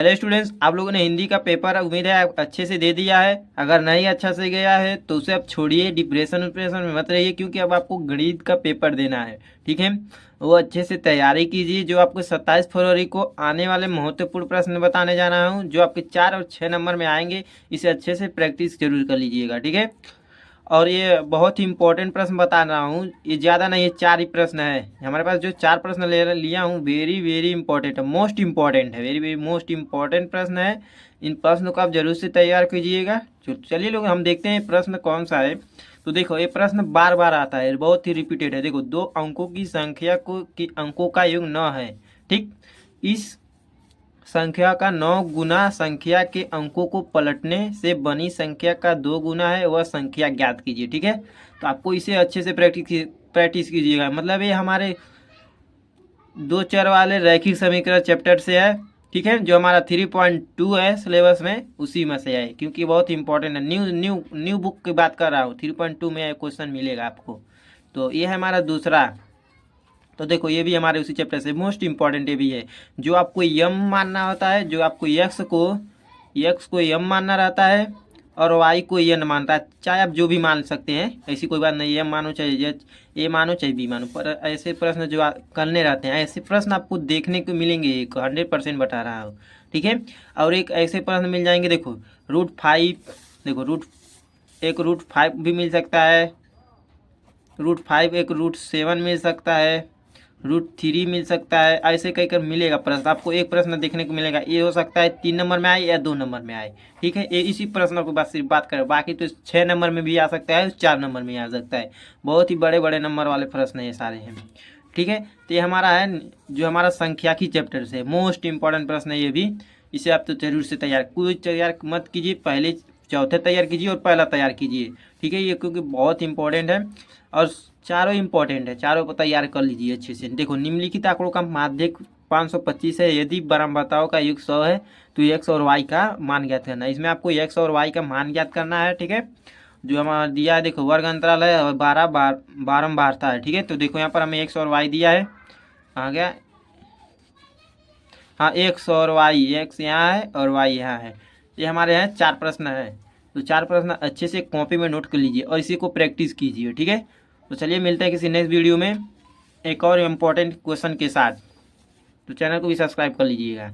Hello students, आप लोगों ने हिंदी का पेपर उम्मीद है आप अच्छे से दे दिया है। अगर नहीं अच्छा से गया है तो उसे आप छोड़िए, डिप्रेशन में मत रहिए, क्योंकि अब आपको गणित का पेपर देना है। ठीक है, वो अच्छे से तैयारी कीजिए। जो आपको 27 फरवरी को आने वाले महत्वपूर्ण प्रश्न बताने जा रहा हूँ, जो आपके 4 और 6 नंबर में आएंगे, इसे अच्छे से प्रैक्टिस जरूर कर लीजिएगा। ठीक है, और ये बहुत ही इंपॉर्टेंट प्रश्न बता रहा हूँ, ये ज़्यादा नहीं, ये 4 ही प्रश्न है हमारे पास। जो 4 प्रश्न लिया हूँ, वेरी वेरी इंपॉर्टेंट है, मोस्ट इंपॉर्टेंट है, वेरी वेरी मोस्ट इंपॉर्टेंट प्रश्न है। इन प्रश्नों को आप जरूर से तैयार कीजिएगा। चलिए लोग, हम देखते हैं प्रश्न कौन सा है। तो देखो, ये प्रश्न बार बार आता है, बहुत ही रिपीटेड है। देखो, 2 अंकों की संख्या अंकों का योग 9 है। ठीक, इस संख्या का 9 गुना संख्या के अंकों को पलटने से बनी संख्या का 2 गुना है, वह संख्या ज्ञात कीजिए। ठीक है, तो आपको इसे अच्छे से प्रैक्टिस कीजिएगा। मतलब ये हमारे 2 चर वाले रैखिक समीकरण चैप्टर से है। ठीक है, जो हमारा 3.2 है सिलेबस में, उसी में से है, क्योंकि बहुत इंपॉर्टेंट है। न्यू न्यू न्यू बुक की बात कर रहा हूँ, 3.2 में क्वेश्चन मिलेगा आपको। तो ये है हमारा दूसरा। तो देखो, ये भी हमारे उसी चैप्टर से मोस्ट इंपॉर्टेंट ये भी है। जो आपको यम मानना होता है, जो आपको यक्स को यम मानना रहता है, और वाई को यन मानता है। चाहे आप जो भी मान सकते हैं, ऐसी कोई बात नहीं, यम मानो चाहे ए मानो चाहे बी मानो, पर ऐसे प्रश्न जो करने रहते हैं, ऐसे प्रश्न आपको देखने को मिलेंगे, 100% बता रहा हूँ। ठीक है, और एक ऐसे प्रश्न मिल जाएंगे। देखो, √5, देखो √5 भी मिल सकता है, √5 एक √7 मिल सकता है, √3 मिल सकता है। ऐसे कई कर मिलेगा प्रश्न, आपको एक प्रश्न देखने को मिलेगा। ये हो सकता है 3 नंबर में आए या 2 नंबर में आए। ठीक है, ये इसी प्रश्न को बस सिर्फ बात करें, बाकी तो 6 नंबर में भी आ सकता है, 4 नंबर में आ सकता है। बहुत ही बड़े बड़े नंबर वाले प्रश्न ये सारे हैं। ठीक है, तो ये हमारा है, जो हमारा सांख्यिकी चैप्टर से मोस्ट इंपॉर्टेंट प्रश्न है ये भी। इसे आप तो जरूर से तैयार, कोई तैयार मत कीजिए, पहले चौथे तैयार कीजिए और पहला तैयार कीजिए। ठीक है, ये क्योंकि बहुत इंपॉर्टेंट है, और चारों इंपॉर्टेंट है, चारों को तैयार कर लीजिए अच्छे से। देखो, निम्नलिखित आंकड़ों का माध्यक 525 है। यदि बताओ का युग 100 है, तो एक्स और वाई का मान ज्ञात करना है। इसमें आपको एक्स और वाई का मान ज्ञात करना है। ठीक है, जो हमारा दिया है, देखो वर्ग अंतराल है और 12 बारंबारता है। ठीक है, तो देखो यहाँ पर हमें एक्स और वाई दिया है, आ गया। हाँ, एक्स और वाई, एक्स यहाँ है और वाई यहाँ है। ये हमारे यहाँ 4 प्रश्न है। तो 4 प्रश्न अच्छे से कॉपी में नोट कर लीजिए और इसी को प्रैक्टिस कीजिए। ठीक है, तो चलिए मिलते हैं किसी नेक्स्ट वीडियो में एक और इम्पोर्टेंट क्वेश्चन के साथ। तो चैनल को भी सब्सक्राइब कर लीजिएगा।